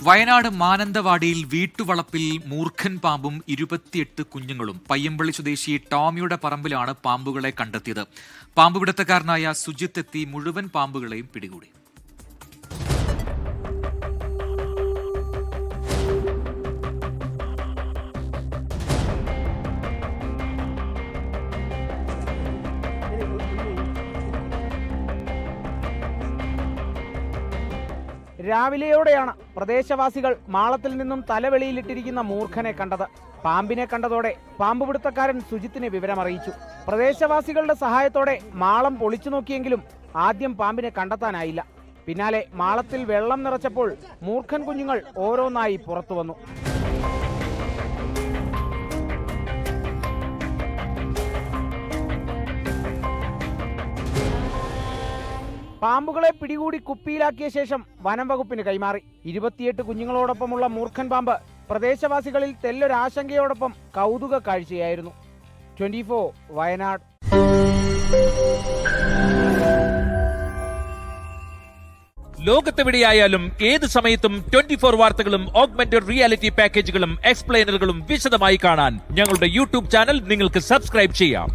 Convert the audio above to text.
വയനാട് മാനന്തവാടിയിൽ വീട്ടുവളപ്പിൽ മൂർഖൻ പാമ്പും 28 കുഞ്ഞുങ്ങളും. പയ്യമ്പള്ളി സ്വദേശി ടോമിയുടെ പറമ്പിലാണ് പാമ്പുകളെ കണ്ടെത്തിയത്. പാമ്പുപിടുത്തക്കാരനായ സുജിത്ത് എത്തി മുഴുവൻ പാമ്പുകളെയും പിടികൂടി. രാവിലെയോടെയാണ് പ്രദേശവാസികൾ മാളത്തിൽ നിന്നും തലവെളിയിലിട്ടിരിക്കുന്ന മൂർഖനെ കണ്ടത്. പാമ്പിനെ കണ്ടതോടെ പാമ്പുപിടുത്തക്കാരൻ സുജിത്തിനെ വിവരമറിയിച്ചു. പ്രദേശവാസികളുടെ സഹായത്തോടെ മാളം പൊളിച്ചു നോക്കിയെങ്കിലും ആദ്യം പാമ്പിനെ കണ്ടെത്താനായില്ല. പിന്നാലെ മാളത്തിൽ വെള്ളം നിറച്ചപ്പോൾ മൂർഖൻ കുഞ്ഞുങ്ങൾ ഓരോന്നായി പുറത്തു വന്നു. പാമ്പുകളെ പിടികൂടി കുപ്പിയിലാക്കിയ ശേഷം വനം വകുപ്പിന് കൈമാറി. 28 കുഞ്ഞുങ്ങളോടൊപ്പമുള്ള മൂർഖൻ പാമ്പ് പ്രദേശവാസികളിൽ തെല്ലൊരാശങ്കയോടൊപ്പം കൗതുക കാഴ്ചയായിരുന്നു. 24 വയനാട്. ലോകത്തെവിടെയായാലും ഏത് സമയത്തും 24 വാർത്തകളും ഓഗ്മെന്റഡ് റിയാലിറ്റി പാക്കേജുകളും എക്സ്പ്ലെയിനറുകളും വിശദമായി കാണാൻ ഞങ്ങളുടെ യൂട്യൂബ് ചാനൽ നിങ്ങൾക്ക് സബ്സ്ക്രൈബ് ചെയ്യാം.